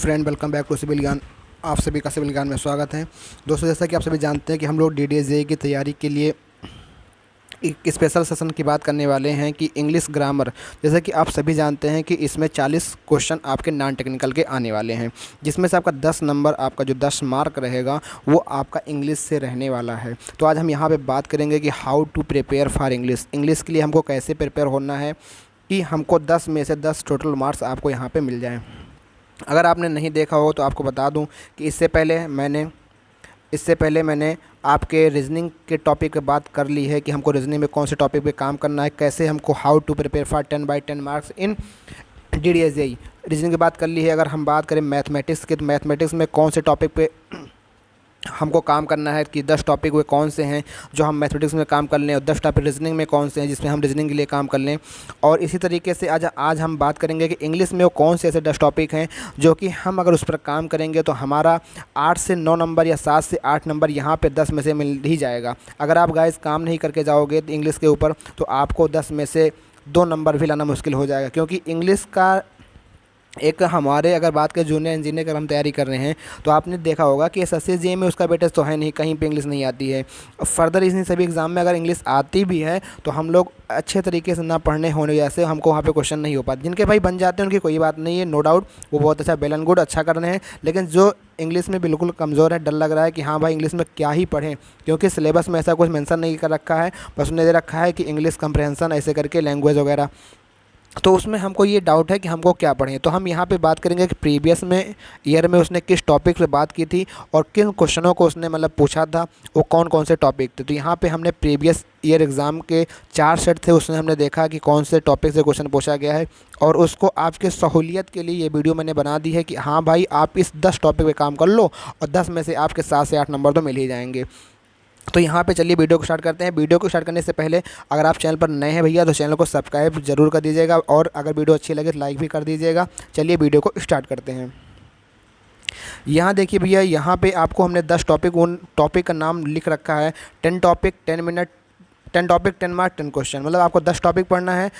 Friend, welcome back to Civil Gyan. आप सभी का सिविल ज्ञान में स्वागत है। दोस्तों, जैसा कि आप सभी जानते हैं कि हम लोग DDA की तैयारी के लिए एक स्पेशल सेशन की बात करने वाले हैं कि इंग्लिश ग्रामर। जैसा कि आप सभी जानते हैं कि इसमें 40 क्वेश्चन आपके नॉन टेक्निकल के आने वाले हैं, जिसमें से आपका 10 नंबर, आपका जो 10 मार्क रहेगा वो आपका इंग्लिश से रहने वाला है। तो आज हम यहाँ पे बात करेंगे कि how to prepare for English. English के लिए हमको कैसे प्रिपेयर होना है कि हमको 10 में से 10 टोटल मार्क्स आपको यहाँ पर मिल जाएँ। अगर आपने नहीं देखा हो तो आपको बता दूं कि इससे पहले मैंने आपके रीजनिंग के टॉपिक पे बात कर ली है कि हमको रीजनिंग में कौन से टॉपिक पे काम करना है, कैसे हमको how to prepare for 10/10 marks in DDA reasoning की बात कर ली है। अगर हम बात करें मैथमेटिक्स की, तो मैथमेटिक्स में कौन से टॉपिक पे हमको काम करना है कि 10 टॉपिक वे कौन से हैं जो हम मैथमेटिक्स में काम कर लें, और 10 टॉपिक रीजनिंग में कौन से हैं जिसमें हम रीजनिंग के लिए काम कर लें। और इसी तरीके से आज हम बात करेंगे कि इंग्लिश में वो कौन से ऐसे 10 टॉपिक हैं जो कि हम अगर उस पर काम करेंगे तो हमारा 8 से 9 नंबर या 7 से 8 नंबर यहाँ पे 10 में से मिल ही जाएगा। अगर आप गाइस काम नहीं करके जाओगे इंग्लिश के ऊपर तो आपको 10 में से 2 नंबर भी लाना मुश्किल हो जाएगा, क्योंकि इंग्लिश का एक हमारे अगर बात करें जूनियर इंजीनियर की हम तैयारी कर रहे हैं तो आपने देखा होगा कि SSC में उसका वेटेज तो है नहीं, कहीं पे इंग्लिश नहीं आती है। फर्दर इन सभी एग्ज़ाम में अगर इंग्लिश आती भी है तो हम लोग अच्छे तरीके से ना पढ़ने होने वजह से हमको वहाँ पे क्वेश्चन नहीं हो पाते। जिनके भाई बन जाते हैं उनकी कोई बात नहीं है, नो डाउट, वो बहुत अच्छा वेल एंड गुड अच्छा कर रहे हैं। लेकिन जो इंग्लिश में बिल्कुल कमज़ोर है, डर लग रहा है कि हाँ भाई इंग्लिश में क्या ही पढ़ें, क्योंकि सिलेबस में ऐसा कुछ मेंशन नहीं कर रखा है, बस उन्हें दे रखा है कि इंग्लिश कंप्रहेंशन ऐसे करके लैंग्वेज वगैरह। तो उसमें हमको ये डाउट है कि हमको क्या पढ़ें। तो हम यहाँ पे बात करेंगे कि प्रीवियस में ईयर में उसने किस टॉपिक पे बात की थी और किन क्वेश्चनों को उसने मतलब पूछा था, वो कौन कौन से टॉपिक थे। तो यहाँ पे हमने प्रीवियस ईयर एग्ज़ाम के 4 सेट थे, उसमें हमने देखा कि कौन से टॉपिक से क्वेश्चन पूछा गया है, और उसको आपके सहूलियत के लिए ये वीडियो मैंने बना दी है कि हाँ भाई आप इस 10 टॉपिक पर काम कर लो और 10 में से आपके 7 से 8 नंबर तो मिल ही जाएंगे। तो यहाँ पे चलिए वीडियो को स्टार्ट करते हैं। वीडियो को स्टार्ट करने से पहले अगर आप चैनल पर नए हैं भैया तो चैनल को सब्सक्राइब जरूर कर दीजिएगा, और अगर वीडियो अच्छी लगे तो लाइक भी कर दीजिएगा। चलिए वीडियो को स्टार्ट करते हैं। यहाँ देखिए भैया, यहाँ पे आपको हमने 10 टॉपिक, उन टॉपिक का नाम लिख रखा है 10 topic 10 minute, 10 topic 10 mark 10 question. मतलब आपको 10 टॉपिक पढ़ना है,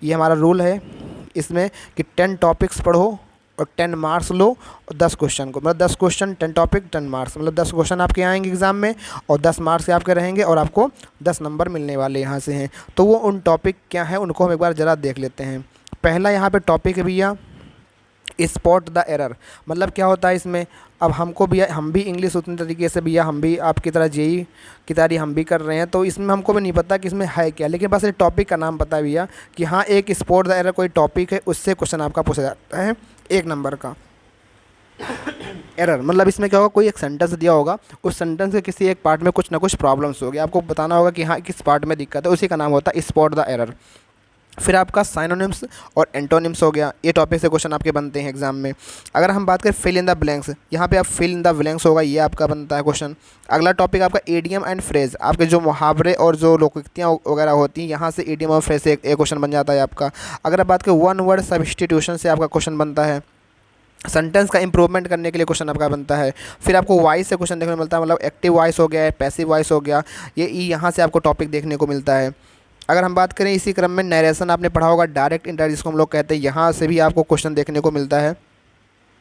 ये हमारा रूल है इसमें कि 10 टॉपिक्स पढ़ो और 10 मार्क्स लो, और 10 क्वेश्चन को मतलब 10 क्वेश्चन 10 टॉपिक 10 मार्क्स, मतलब 10 क्वेश्चन आपके आएंगे एग्ज़ाम में और 10 मार्क्स के आपके रहेंगे और आपको 10 नंबर मिलने वाले यहाँ से हैं। तो वो उन टॉपिक क्या है उनको हम एक बार ज़रा देख लेते हैं। पहला यहाँ पे टॉपिक है भैया स्पॉट द एरर। मतलब क्या होता है इसमें, अब हमको भी, हम भी इंग्लिश उतनी तरीके से भैया, हम भी आपकी तरह JEE की तैयारी हम भी कर रहे हैं, तो इसमें हमको भी नहीं पता कि इसमें है क्या, लेकिन बस ये टॉपिक का नाम पता है भैया कि हाँ एक स्पॉट द एरर कोई टॉपिक है, उससे क्वेश्चन आपका पूछा जाता है 1 नंबर का। एरर मतलब इसमें क्या होगा, कोई एक सेंटेंस दिया होगा, उस सेंटेंस के किसी एक पार्ट में कुछ ना कुछ प्रॉब्लम्स होगी, आपको बताना होगा कि हाँ किस पार्ट में दिक्कत है, उसी का नाम होता है स्पॉट द एरर। फिर आपका साइनोनिम्स और एंटोनिम्स हो गया, ये टॉपिक से क्वेश्चन आपके बनते हैं एग्जाम में। अगर हम बात करें फिल इन द ब्लैंक्स, यहाँ पे आप फिल इन द ब्लैंक्स होगा, ये आपका बनता है क्वेश्चन। अगला टॉपिक आपका इडियम एंड फ्रेज, आपके जो मुहावरे और जो लोकोक्तियाँ वगैरह होती हैं, यहाँ से इडियम और फ्रेज से एक क्वेश्चन बन जाता है आपका। अगर आप बात करें वन वर्ड सब्स्टिट्यूशन से आपका क्वेश्चन बनता है। सेंटेंस का इंप्रूवमेंट करने के लिए क्वेश्चन आपका बनता है। फिर आपको वॉइस से क्वेश्चन देखने को मिलता है, मतलब एक्टिव वॉइस हो गया, पैसिव वॉइस हो गया, ये यहाँ से आपको टॉपिक देखने को मिलता है। अगर हम बात करें इसी क्रम में नरेशन, आपने पढ़ा होगा डायरेक्ट इंटरव्यू जिसको हम लोग कहते हैं, यहाँ से भी आपको क्वेश्चन देखने को मिलता है।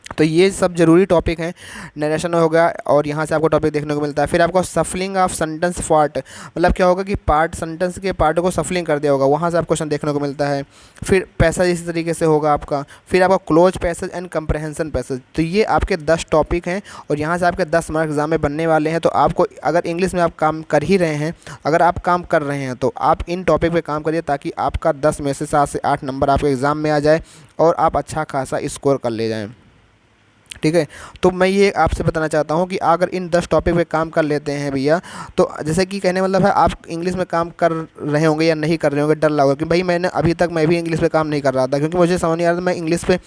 तो ये सब जरूरी टॉपिक हैं, नरेशन हो गया और यहाँ से आपको टॉपिक देखने को मिलता है। फिर आपको सफलिंग ऑफ सेंटेंस पार्ट, मतलब क्या होगा कि पार्ट, सेंटेंस के पार्ट को सफलिंग कर दिया होगा, वहाँ से आपको क्वेश्चन देखने को मिलता है। फिर पैसेज इसी तरीके से होगा आपका। फिर आपका close passage and comprehension passage. तो ये आपके 10 टॉपिक हैं और यहाँ से आपके 10 मार्क्स एग्जाम में बनने वाले हैं। तो आपको अगर इंग्लिश में आप काम कर ही रहे हैं, अगर आप काम कर रहे हैं तो आप इन टॉपिक पर काम करिए, ताकि आपका 10 में से 7 से 8 नंबर आपके एग्ज़ाम में आ जाए और आप अच्छा खासा स्कोर कर ले जाएँ। ठीक है, तो मैं ये आपसे बताना चाहता हूँ कि अगर इन 10 टॉपिक पे काम कर लेते हैं भैया, तो जैसे कि कहने मतलब है आप इंग्लिश में काम कर रहे होंगे या नहीं कर रहे होंगे, डर लगा कि भाई मैंने अभी तक मैं भी इंग्लिश पे काम नहीं कर रहा था, क्योंकि मुझे समझ नहीं आ रहा था मैं इंग्लिश पे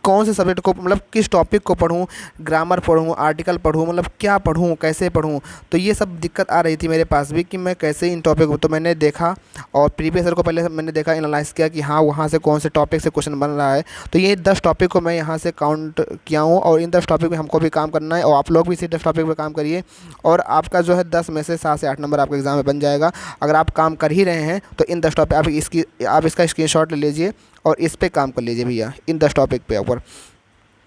कौन से सब्जेक्ट को, मतलब किस टॉपिक को पढूं, ग्रामर पढूं, आर्टिकल पढूं, मतलब क्या पढूं, कैसे पढूं। तो ये सब दिक्कत आ रही थी मेरे पास भी कि मैं कैसे इन टॉपिक को, तो मैंने देखा और प्रीवियस ईयर को पहले मैंने देखा, एनालाइज़ किया कि हाँ वहाँ से कौन से टॉपिक से क्वेश्चन बन रहा है। तो ये 10 टॉपिक को मैं यहाँ से काउंट किया हूँ और इन 10 टॉपिक में हमको भी काम करना है और आप लोग भी इसी 10 टॉपिक पर काम करिए और आपका जो है 10 में से 7 से 8 नंबर आपके एग्ज़ाम में बन जाएगा। अगर आप काम कर ही रहे हैं तो इन 10 टॉपिक आप इसका स्क्रीनशॉट ले लीजिए और इस पर काम कर लीजिए भैया, इन 10 टॉपिक पे ऊपर।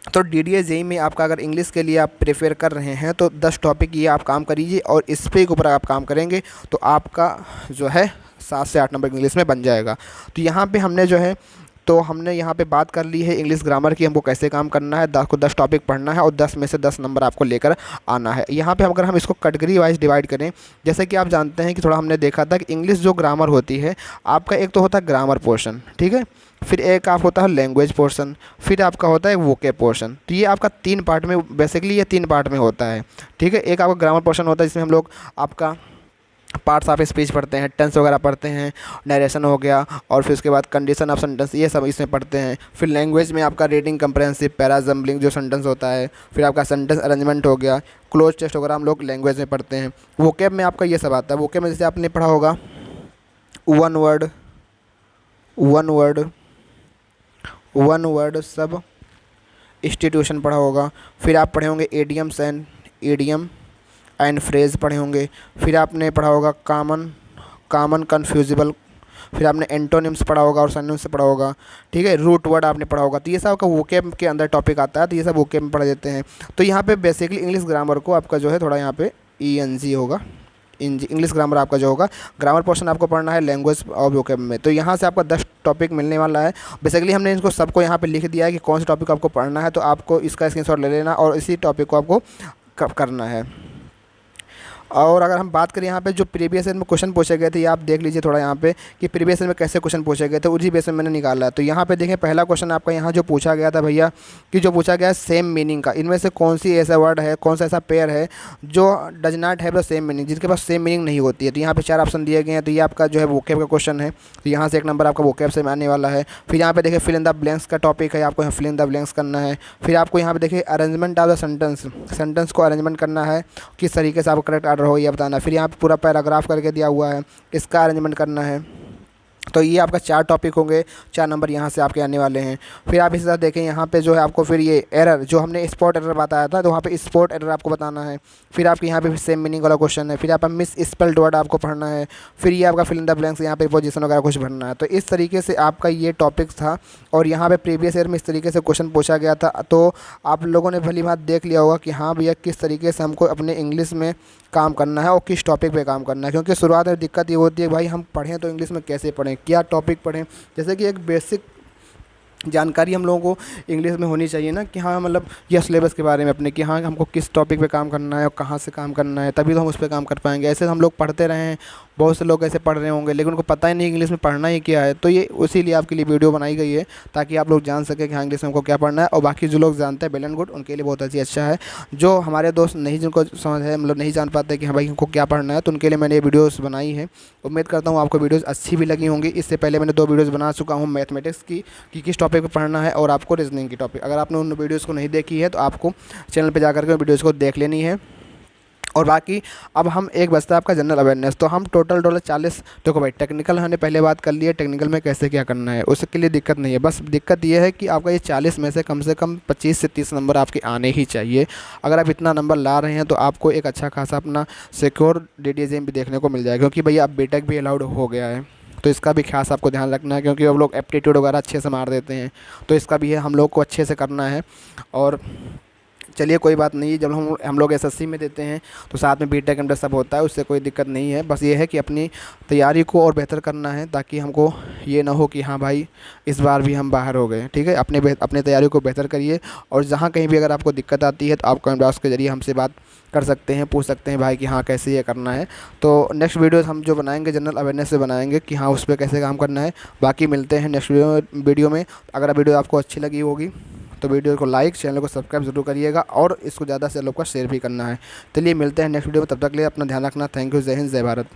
तो DDS जेईई में आपका अगर इंग्लिश के लिए आप प्रिपेयर कर रहे हैं तो 10 टॉपिक ये आप काम करिए, और इस पे के ऊपर आप काम करेंगे तो आपका जो है 7 से 8 नंबर इंग्लिश में बन जाएगा। तो यहाँ पे हमने जो है, तो हमने यहाँ पे बात कर ली है इंग्लिश ग्रामर की, हमको कैसे काम करना है। 10 टॉपिक पढ़ना है और 10 में से 10 नंबर आपको लेकर आना है। यहाँ पे अगर हम इसको कैटेगरी वाइज डिवाइड करें, जैसे कि आप जानते हैं कि थोड़ा हमने देखा था कि इंग्लिश जो ग्रामर होती है आपका, एक तो होता है ग्रामर पोर्शन, ठीक है, फिर एक आप होता है लैंग्वेज पोर्शन, फिर आपका होता है वोकेब पोर्शन। तो ये आपका 3 पार्ट में, बेसिकली ये 3 पार्ट में होता है, ठीक है। एक आपका ग्रामर पोर्शन होता है जिसमें हम लोग आपका पार्ट्स ऑफ स्पीच पढ़ते हैं, टेंस वगैरह पढ़ते हैं, नरेशन हो गया, और फिर उसके बाद कंडीशन ऑफ सेंटेंस, ये सब इसमें पढ़ते हैं। फिर लैंग्वेज में आपका रीडिंग कंप्रहेंसिव, पैराजम्बलिंग जो सेंटेंस होता है, फिर आपका सेंटेंस अरेंजमेंट हो गया, क्लोज टेस्ट वगैरह हम लोग लैंग्वेज में पढ़ते हैं। वोकेब में आपका ये सब आता है। वोकेब में जैसे आपने पढ़ा होगा one word, one word, one word सब इंस्टीट्यूशन पढ़ा होगा। फिर आप पढ़े होंगे एडियम एंड फ्रेज पढ़े होंगे। फिर आपने पढ़ा होगा कॉमन कन्फ्यूजिबल। फिर आपने एंटोनिम्स पढ़ा होगा और सिनोनिम्स पढ़ा होगा, ठीक है। रूट वर्ड आपने पढ़ा होगा। तो ये सब आपका वोकेब के अंदर टॉपिक आता है, तो ये सब वोकेब में पढ़ देते हैं। तो यहाँ पे बेसिकली इंग्लिश ग्रामर को आपका जो है थोड़ा यहाँ पे ENG होगा, इंग्लिश ग्रामर आपका जो होगा। ग्रामर पोर्शन आपको पढ़ना है लैंग्वेज और वोकेब में। तो यहाँ से आपका 10 टॉपिक मिलने वाला है। बेसिकली हमने इनको सबको यहाँ पे लिख दिया है कि कौन सा टॉपिक आपको पढ़ना है, तो आपको इसका स्क्रीनशॉट ले लेना और इसी टॉपिक को आपको करना है। और अगर हम बात करें यहाँ पे जो प्रीवियस ईयर में क्वेश्चन पूछे गए थे, ये आप देख लीजिए थोड़ा यहाँ पे कि प्रीवियस ईयर में कैसे क्वेश्चन पूछे गए थे, उसी बेस में मैंने निकाला है। तो यहाँ पे देखें पहला क्वेश्चन आपका यहाँ जो पूछा गया था भैया, कि जो पूछा गया है सेम मीनिंग का, इनमें से कौन सी ऐसा वर्ड है, कौन सा ऐसा पेयर है जो does not have the same meaning, जिसके पास सेम मीनिंग नहीं होती है। तो यहाँ पे 4 ऑप्शन दिए गए हैं। तो ये आपका जो है वोकेब का क्वेश्चन है, तो यहाँ से 1 नंबर आपका वोकेब से आने वाला है। फिर यहाँ पे देखिए फिल इन द ब्लैंक्स का टॉपिक है, आपको यहाँ फिल इन द ब्लैंक्स करना है। फिर आपको यहाँ पे देखिए अरेंजमेंट ऑफ द सेंटेंस को अरेंजमेंट करना है, किस तरीके से आपको करेक्ट ऑर्डर हो ये बताना है। फिर यहाँ पे पूरा पैराग्राफ करके दिया हुआ है, इसका अरेंजमेंट करना है। तो ये आपका 4 टॉपिक होंगे, 4 नंबर यहाँ से आपके आने वाले हैं। फिर आप इसी तरह देखें यहाँ पे जो है आपको फिर ये एरर, जो हमने स्पॉट एरर बताया था, तो वहाँ पे स्पॉट एरर आपको बताना है। फिर आपके यहाँ पे सेम मीनिंग वाला क्वेश्चन है। फिर आप मिस स्पेल्ड वर्ड आपको पढ़ना है। फिर ये आपका फिल इन द ब्लैंक्स, यहाँ पे पोजीशन वगैरह कुछ भरना है। तो इस तरीके से आपका ये टॉपिक था, और यहाँ पे प्रीवियस ईयर में इस तरीके से क्वेश्चन पूछा गया था। तो आप लोगों ने भली बात देख लिया होगा कि हाँ भैया किस तरीके से हमको अपने इंग्लिश में काम करना है और किस टॉपिक पे काम करना है। क्योंकि शुरुआत में दिक्कत ये होती है भाई हम पढ़ें तो इंग्लिश में कैसे पढ़ें, क्या टॉपिक पढ़ें। जैसे कि एक बेसिक जानकारी हम लोगों को इंग्लिश में होनी चाहिए ना, कि हाँ मतलब यह सिलेबस के बारे में अपने, कि हाँ हमको किस टॉपिक पे काम करना है और कहाँ से काम करना है, तभी तो हम उस पर काम कर पाएंगे। ऐसे हम लोग पढ़ते रहे हैं, बहुत से लोग ऐसे पढ़ रहे होंगे लेकिन उनको पता ही नहीं इंग्लिश में पढ़ना ही क्या है। तो ये उसी लिए आपके लिए वीडियो बनाई गई है, ताकि आप लोग जान सकें कि हाँ इंग्लिश में हमको क्या पढ़ना है। और बाकी जो लोग जानते हैं वेल एंड गुड, उनके लिए बहुत अच्छा है। जो हमारे दोस्त नहीं, जिनको समझ है मतलब नहीं जान पाते कि हाँ भाई हमको क्या पढ़ना है, तो उनके लिए मैंने ये वीडियोज़ बनाई है। उम्मीद करता हूँ आपको वीडियोज़ अच्छी भी लगी होंगी। इससे पहले मैंने 2 वीडियोज़ बना चुका हूँ मैथमेटिक्स की, कि किस टॉपिक पर पढ़ना है, और आपको रीजनिंग की टॉपिक। अगर आपने उन वीडियोज़ को नहीं देखी है तो आपको चैनल पर जाकर के वीडियोज़ को देख लेनी है। और बाकी अब हम एक बचता है आपका जनरल अवेयरनेस। तो हम टोटल 40, देखो भाई टेक्निकल हमने पहले बात कर ली है, टेक्निकल में कैसे क्या करना है उसके लिए दिक्कत नहीं है। बस दिक्कत ये है कि आपका ये 40 में से कम 25 से 30 नंबर आपके आने ही चाहिए। अगर आप इतना नंबर ला रहे हैं तो आपको एक अच्छा खासा अपना सिक्योर DDS भी देखने को मिल जाएगा। क्योंकि भैया अब बीटेक भी अलाउड हो गया है, तो इसका भी खास आपको ध्यान रखना है। क्योंकि अब लोग एप्टीट्यूड वगैरह अच्छे से मार देते हैं, तो इसका भी है हम लोग को अच्छे से करना है। और चलिए कोई बात नहीं, जब हम लोग SSC में देते हैं तो साथ में बीटेक एमटेक सब होता है, उससे कोई दिक्कत नहीं है। बस ये है कि अपनी तैयारी को और बेहतर करना है, ताकि हमको ये ना हो कि हाँ भाई इस बार भी हम बाहर हो गए। ठीक है, अपने तैयारी को बेहतर करिए। और जहाँ कहीं भी अगर आपको दिक्कत आती है तो आप कमेंट बॉक्स के जरिए हमसे बात कर सकते हैं, पूछ सकते हैं भाई कि हाँ कैसे ये करना है। तो नेक्स्ट वीडियो हम जो बनाएंगे जनरल अवेयरनेस से बनाएंगे कि हाँ उस पर कैसे काम करना है। बाकी मिलते हैं नेक्स्ट वीडियो में। अगर वीडियो आपको अच्छी लगी होगी तो वीडियो को लाइक, चैनल को सब्सक्राइब जरूर करिएगा, और इसको ज़्यादा से लोग का शेयर भी करना है। चलिए मिलते हैं नेक्स्ट वीडियो में, तब तक के लिए अपना ध्यान रखना। Thank you. जय हिंद, जय भारत।